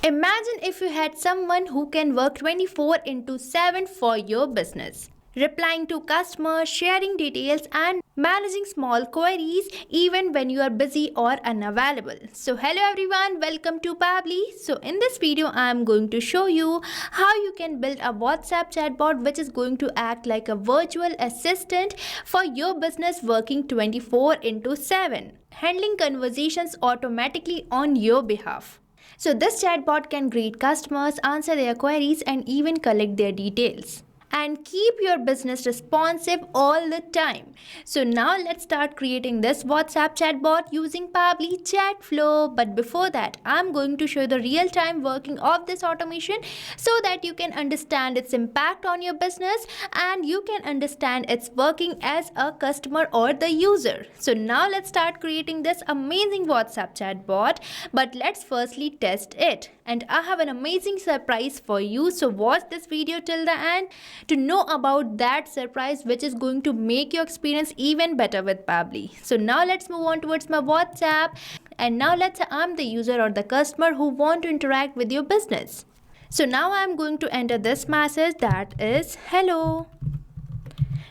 Imagine if you had someone who can work 24 into 7 for your business, replying to customers, sharing details, and managing small queries even when you are busy or unavailable. So hello everyone, welcome to Pabbly. So in this video I am going to show you how you can build a WhatsApp chatbot which is going to act like a virtual assistant for your business, working 24 into 7, handling conversations automatically on your behalf. So this chatbot can greet customers, answer their queries, and even collect their details, and keep your business responsive all the time. So now let's start creating this WhatsApp chatbot using Pabbly chat flow. But before that, I'm going to show the real-time working of this automation so that you can understand its impact on your business and you can understand its working as a customer or the user. So now let's start creating this amazing WhatsApp chatbot. But let's firstly test it. And I have an amazing surprise for you. So watch this video till the end to know about that surprise which is going to make your experience even better with Pabbly. So now let's move on towards my WhatsApp, and now let's say I'm the user or the customer who want to interact with your business. So now I'm going to enter this message, that is hello.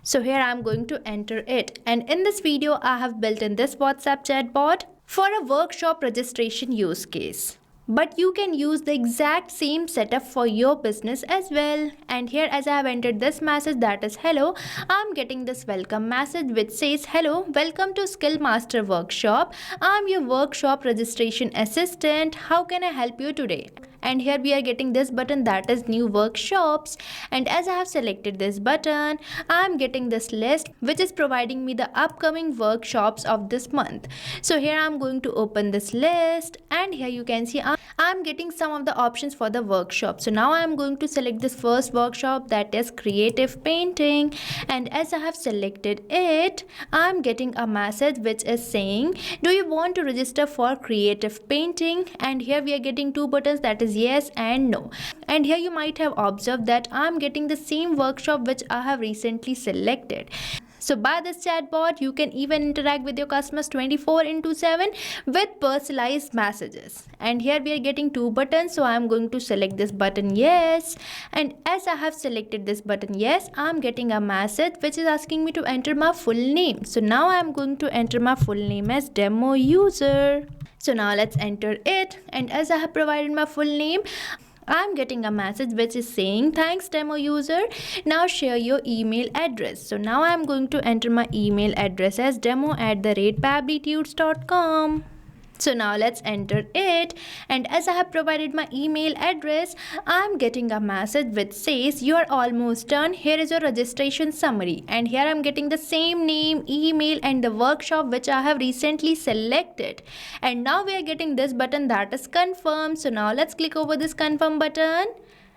So here I'm going to enter it, and in this video I have built in this WhatsApp chatbot for a workshop registration use case. But you can use the exact same setup for your business as well. And here, as I have entered this message, that is hello, I'm getting this welcome message which says hello, welcome to Skill Master Workshop. I'm your workshop registration assistant. How can I help you today? And here we are getting this button, that is new workshops. And as I have selected this button, I'm getting this list which is providing me the upcoming workshops of this month. So here I'm going to open this list, and here you can see I'm getting some of the options for the workshop. So now I'm going to select this first workshop, that is creative painting. And as I have selected it, I'm getting a message which is saying, do you want to register for creative painting? And here we are getting two buttons, that is yes and no. And here you might have observed that I'm getting the same workshop which I have recently selected. So by this chatbot, you can even interact with your customers 24 into 7 with personalized messages. And here we are getting two buttons. So I'm going to select this button yes. And as I have selected this button yes, I'm getting a message which is asking me to enter my full name. So now I'm going to enter my full name as demo user. So now let's enter it. And as I have provided my full name, I'm getting a message which is saying thanks demo user, now share your email address. So now I'm going to enter my email address as demo@pabblytudes.com. So now let's enter it, and as I have provided my email address, I'm getting a message which says you are almost done. Here is your registration summary, and here I'm getting the same name, email, and the workshop which I have recently selected. And now we are getting this button, that is confirm. So now let's click over this confirm button.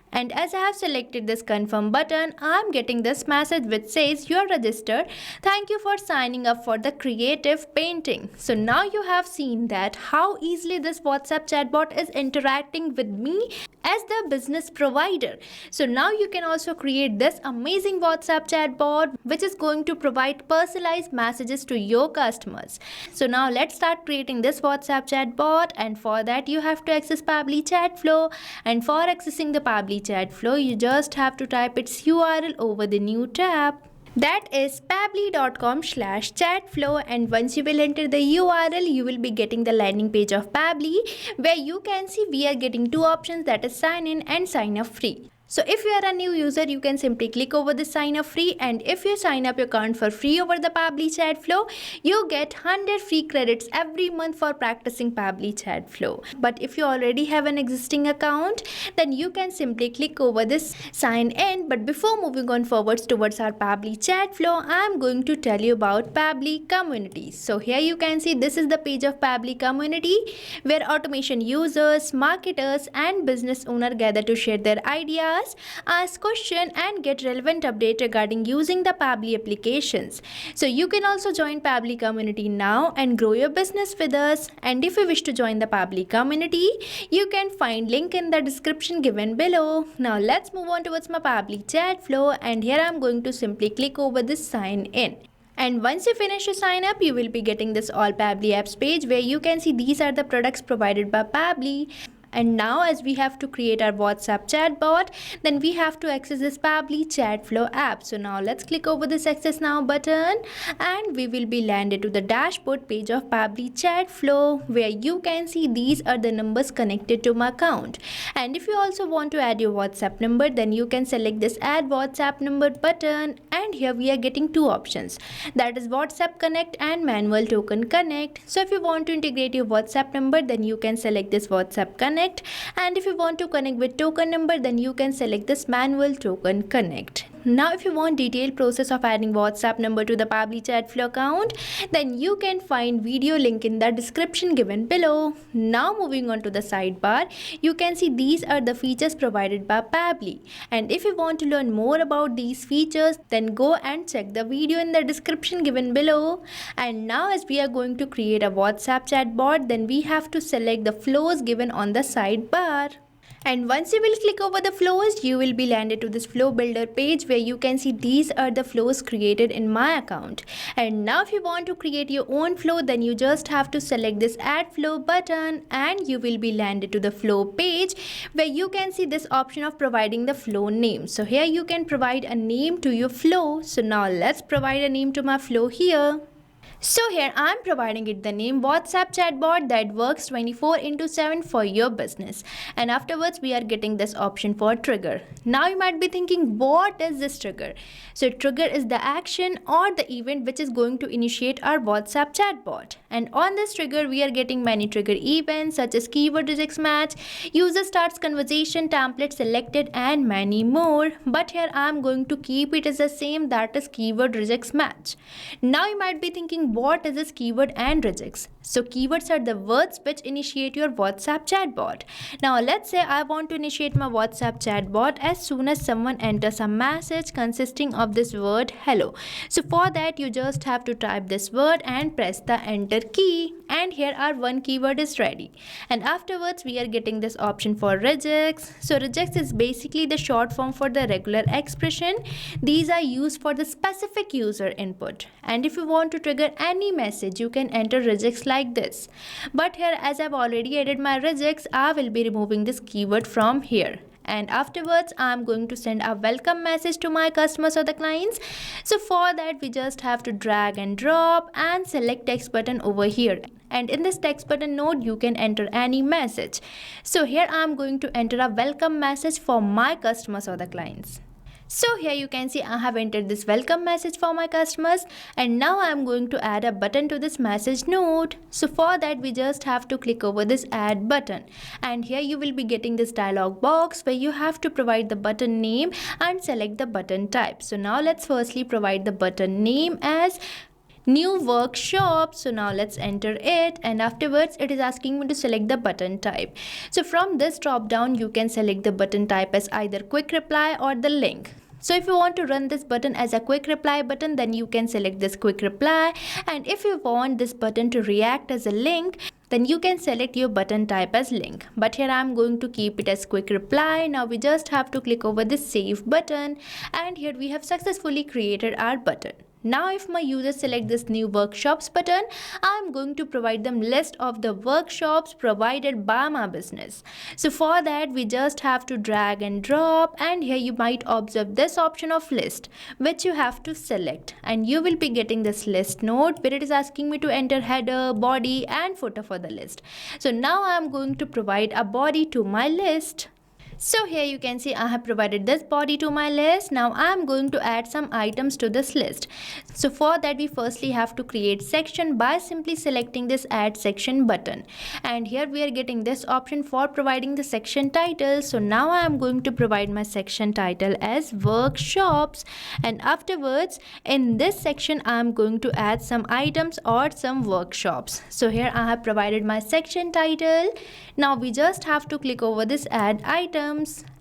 And as I have selected this confirm button, I'm getting this message which says you are registered. Thank you for signing up for the creative painting. So now you have seen that how easily this WhatsApp chatbot is interacting with me as the business provider. So now you can also create this amazing WhatsApp chatbot which is going to provide personalized messages to your customers. So now let's start creating this WhatsApp chatbot, and for that you have to access Pabbly chat flow. And for accessing the Pabbly chat flow, you just have to type its URL over the new tab. That is pabbly.com/chatflow, and once you will enter the URL, you will be getting the landing page of Pabbly where you can see we are getting two options, that is sign in and sign up free. So if you are a new user, you can simply click over the sign up free, and if you sign up your account for free over the Pabbly chat flow, you get 100 free credits every month for practicing Pabbly chat flow. But if you already have an existing account, then you can simply click over this sign in. But before moving on forwards towards our Pabbly chat flow, I am going to tell you about Pabbly community. So here you can see this is the page of Pabbly community where automation users, marketers, and business owners gather to share their ideas, ask questions, and get relevant updates regarding using the Pabbly applications. So you can also join Pabbly community now and grow your business with us. And if you wish to join the Pabbly community, you can find link in the description given below. Now let's move on towards my Pabbly chat flow, and here I'm going to simply click over this sign in. And once you finish your sign up, you will be getting this all Pabbly apps page where you can see these are the products provided by Pabbly. And now as we have to create our WhatsApp chatbot, then we have to access this Pabbly chat flow app. So now let's click over this access now button and we will be landed to the dashboard page of Pabbly chat flow, where you can see these are the numbers connected to my account. And if you also want to add your WhatsApp number, then you can select this add WhatsApp number button, and here we are getting two options, that is WhatsApp connect and manual token connect. So if you want to integrate your WhatsApp number, then you can select this WhatsApp connect, and if you want to connect with token number, then you can select this manual token connect. Now if you want detailed process of adding WhatsApp number to the Pabbly chat flow account, then you can find video link in the description given below. Now moving on to the sidebar, you can see these are the features provided by Pabbly, and if you want to learn more about these features, then go and check the video in the description given below. And now as we are going to create a WhatsApp chatbot, then we have to select the flows given on the sidebar. And once you will click over the flows, you will be landed to this flow builder page, where you can see these are the flows created in my account. And now if you want to create your own flow, then you just have to select this add flow button, and you will be landed to the flow page, where you can see this option of providing the flow name. So here you can provide a name to your flow. So now let's provide a name to my flow here. So here I am providing it the name WhatsApp chatbot that works 24/7 for your business. And afterwards we are getting this option for trigger. Now you might be thinking, what is this trigger? So trigger is the action or the event which is going to initiate our WhatsApp chatbot. And on this trigger we are getting many trigger events such as keyword regex match, user starts conversation, template selected, and many more. But here I am going to keep it as the same, that is keyword regex match. Now you might be thinking, what is this keyword and regex? So keywords are the words which initiate your WhatsApp chatbot. Now let's say I want to initiate my WhatsApp chatbot as soon as someone enters a message consisting of this word hello. So for that you just have to type this word and press the enter key, and here our one keyword is ready. And afterwards we are getting this option for regex. So regex is basically the short form for the regular expression. These are used for the specific user input, and if you want to trigger any message, you can enter regex like this. But here as I've already added my regex, I will be removing this keyword from here. And afterwards I'm going to send a welcome message to my customers or the clients. So for that we just have to drag and drop and select text button over here, and in this text button node you can enter any message. So here I'm going to enter a welcome message for my customers or the clients. So here you can see I have entered this welcome message for my customers, and now I am going to add a button to this message node. So for that we just have to click over this add button, and here you will be getting this dialog box where you have to provide the button name and select the button type. So now let's firstly provide the button name as new workshop. So now let's enter it, and afterwards it is asking me to select the button type. So from this drop down you can select the button type as either quick reply or the link. So if you want to run this button as a quick reply button, then you can select this quick reply, and if you want this button to react as a link, then you can select your button type as link. But here I'm going to keep it as quick reply. Now we just have to click over this save button, and here we have successfully created our button. Now if my users select this new workshops button, I'm going to provide them list of the workshops provided by my business. So for that we just have to drag and drop, and here you might observe this option of list which you have to select, and you will be getting this list node where it is asking me to enter header, body, and footer for the list. So now I'm going to provide a body to my list. So here you can see I have provided this body to my list. Now I am going to add some items to this list. So for that we firstly have to create section by simply selecting this add section button, and here we are getting this option for providing the section title. So now I am going to provide my section title as workshops, and afterwards in this section I am going to add some items or some workshops. So here I have provided my section title. Now we just have to click over this add item,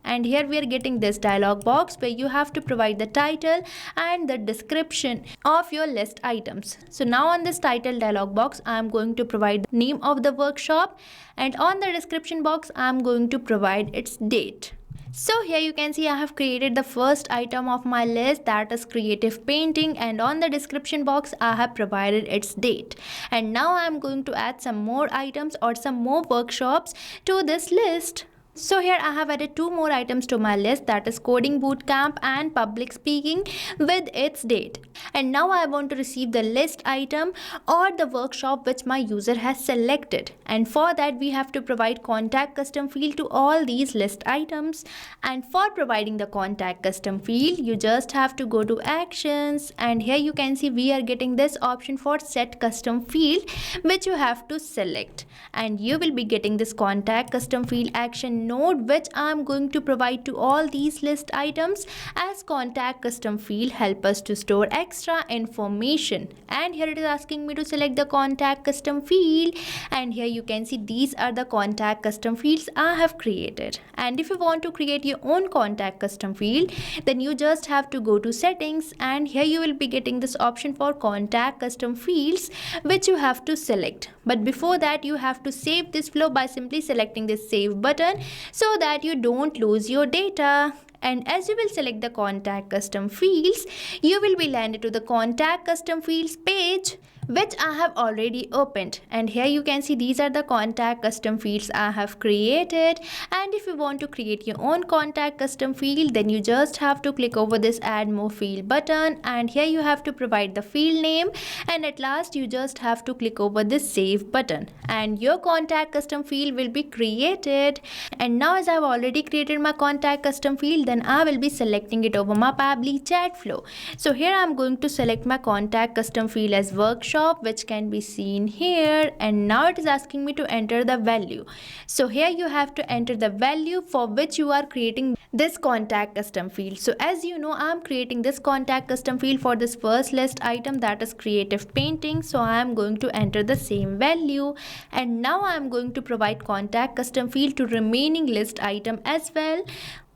and here we are getting this dialog box where you have to provide the title and the description of your list items. So now on this title dialog box I am going to provide the name of the workshop, and on the description box I am going to provide its date. So here you can see I have created the first item of my list, that is creative painting, and on the description box I have provided its date. And now I am going to add some more items or some more workshops to this list. So here I have added two more items to my list, that is coding bootcamp and public speaking with its date. And now I want to receive the list item or the workshop which my user has selected. And for that we have to provide contact custom field to all these list items. And for providing the contact custom field, you just have to go to actions, and here you can see we are getting this option for set custom field which you have to select. And you will be getting this contact custom field action node which I am going to provide to all these list items, as contact custom field help us to store extra information. And here it is asking me to select the contact custom field, and here you can see these are the contact custom fields I have created. And if you want to create your own contact custom field, then you just have to go to settings, and here you will be getting this option for contact custom fields which you have to select. But before that you have to save this flow by simply selecting this save button so that you don't lose your data. And as you will select the contact custom fields, you will be landed to the contact custom fields page which I have already opened. And here you can see these are the contact custom fields I have created. And if you want to create your own contact custom field, then you just have to click over this add more field button, and here you have to provide the field name, and at last you just have to click over this save button, and your contact custom field will be created. And now as I have already created my contact custom field, then I will be selecting it over my Pabbly chat flow. So here I am going to select my contact custom field as workshop, which can be seen here, and now it is asking me to enter the value. So here you have to enter the value for which you are creating this contact custom field. So as you know, I am creating this contact custom field for this first list item, that is creative painting. So I am going to enter the same value, and now I am going to provide contact custom field to remaining list item as well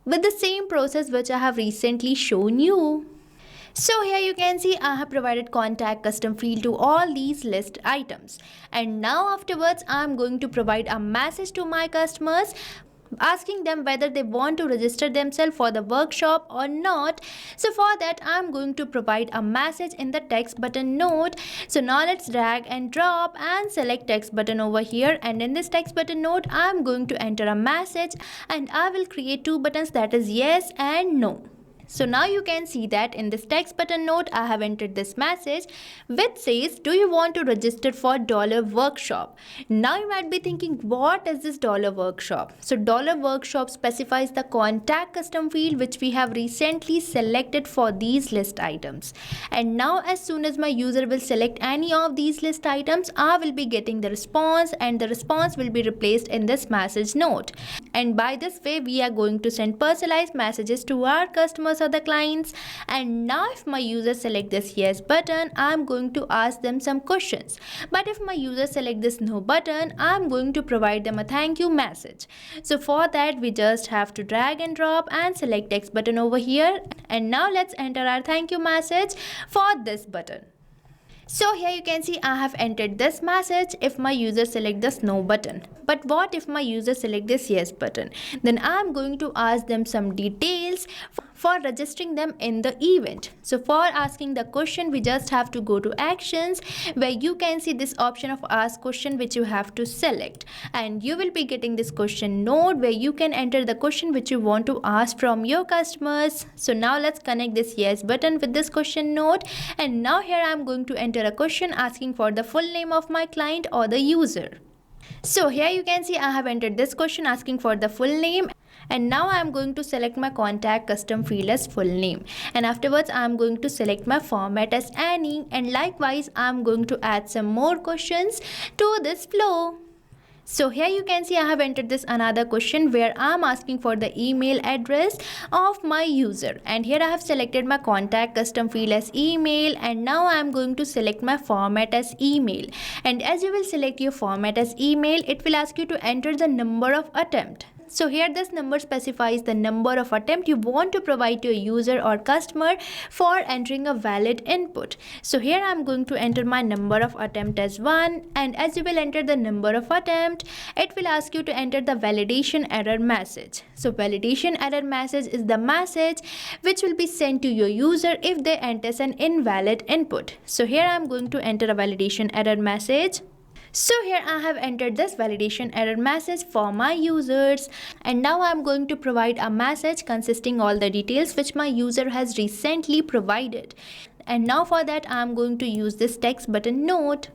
with the same process which I have recently shown you. So here you can see I have provided contact custom field to all these list items, and now afterwards I am going to provide a message to my customers asking them whether they want to register themselves for the workshop or not. So for that I am going to provide a message in the text button node. So now let's drag and drop and select text button over here, and in this text button node I am going to enter a message, and I will create two buttons, that is yes and no. So now you can see that in this text button node I have entered this message which says, do you want to register for $workshop? Now you might be thinking, what is this $workshop? So $workshop specifies the contact custom field which we have recently selected for these list items. And now as soon as my user will select any of these list items, I will be getting the response, and the response will be replaced in this message node. And by this way we are going to send personalized messages to our customers or the clients. And now if my user select this yes button, I am going to ask them some questions. But if my user select this no button, I am going to provide them a thank you message. So for that we just have to drag and drop and select text button over here, and now let's enter our thank you message for this button. So here you can see I have entered this message if my user select this no button. But what if my user select this yes button? Then I am going to ask them some details for registering them in the event. So for asking the question, we just have to go to actions, where you can see this option of ask question which you have to select, and you will be getting this question node where you can enter the question which you want to ask from your customers. So now let's connect this yes button with this question node, and now here I am going to enter a question asking for the full name of my client or the user. So here you can see I have entered this question asking for the full name, and now I am going to select my contact custom field as full name, and afterwards I am going to select my format as any, and likewise I am going to add some more questions to this flow. So here you can see I have entered this another question where I am asking for the email address of my user, and here I have selected my contact custom field as email, and now I am going to select my format as email. And as you will select your format as email, it will ask you to enter the number of attempt. So here this number specifies the number of attempt you want to provide to a user or customer for entering a valid input. So here I'm going to enter my number of attempt as 1, and as you will enter the number of attempt, it will ask you to enter the validation error message. So validation error message is the message which will be sent to your user if they enter an invalid input. So here I'm going to enter a validation error message. So here I have entered this validation error message for my users, and now I'm going to provide a message consisting all the details which my user has recently provided. And now for that I'm going to use this text button note.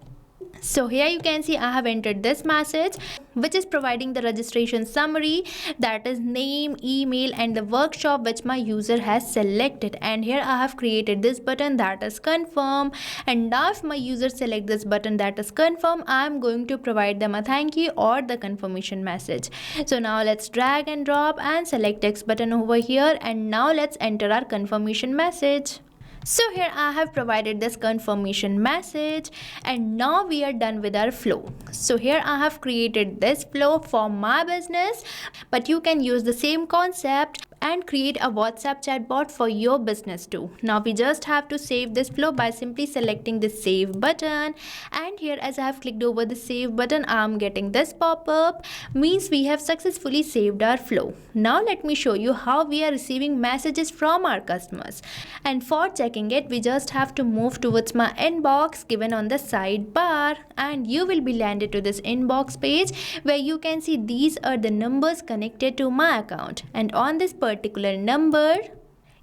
So here you can see I have entered this message which is providing the registration summary, that is name, email and the workshop which my user has selected. And here I have created this button, that is confirm. And now if my user select this button, that is confirm, I am going to provide them a thank you or the confirmation message. So now let's drag and drop and select text button over here, and now let's enter our confirmation message. So here I have provided this confirmation message, and now we are done with our flow. So here I have created this flow for my business, but you can use the same concept and create a WhatsApp chatbot for your business too. Now we just have to save this flow by simply selecting the save button, and here as I have clicked over the save button, I am getting this pop-up, means we have successfully saved our flow. Now let me show you how we are receiving messages from our customers, and for checking it we just have to move towards my inbox given on the sidebar, and you will be landed to this inbox page where you can see these are the numbers connected to my account, and on this particular number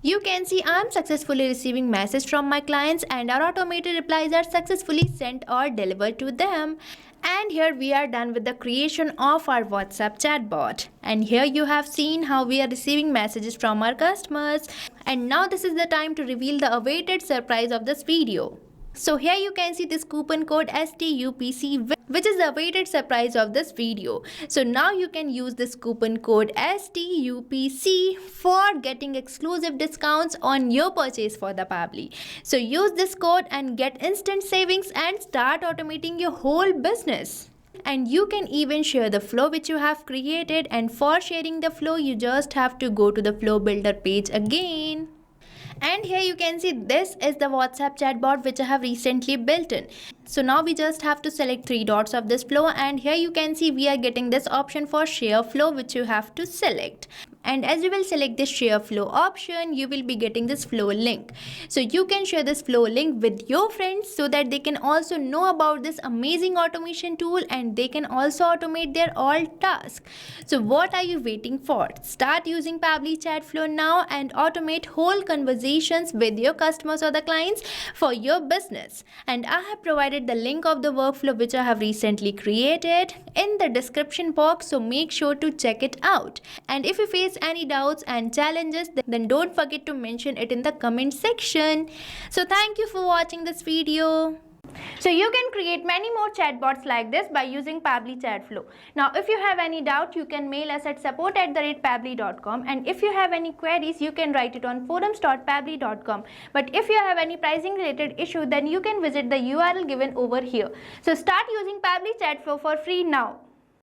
you can see I am successfully receiving messages from my clients, and our automated replies are successfully sent or delivered to them. And here we are done with the creation of our WhatsApp chatbot. And here you have seen how we are receiving messages from our customers. And now this is the time to reveal the awaited surprise of this video. So here you can see this coupon code STUPC, which is the awaited surprise of this video. So now you can use this coupon code STUPC for getting exclusive discounts on your purchase for the Pabbly. So use this code and get instant savings and start automating your whole business. And you can even share the flow which you have created, and for sharing the flow you just have to go to the flow builder page again. And here you can see this is the WhatsApp chatbot which I have recently built in. So now we just have to select 3 dots of this flow, and here you can see we are getting this option for share flow which you have to select. And as you will select this share flow option, you will be getting this flow link. So you can share this flow link with your friends so that they can also know about this amazing automation tool, and they can also automate their all tasks. So what are you waiting for? Start using Pabbly chat flow now and automate whole conversations with your customers or the clients for your business. And I have provided the link of the workflow which I have recently created in the description box, so make sure to check it out. And if you face any doubts and challenges, then don't forget to mention it in the comment section. So thank you for watching this video. So you can create many more chatbots like this by using Pabbly Chatflow. Now if you have any doubt, you can mail us at support@pabbly.com, and if you have any queries, you can write it on forums.pabbly.com. But if you have any pricing related issue, then you can visit the URL given over here. So start using Pabbly Chatflow for free now.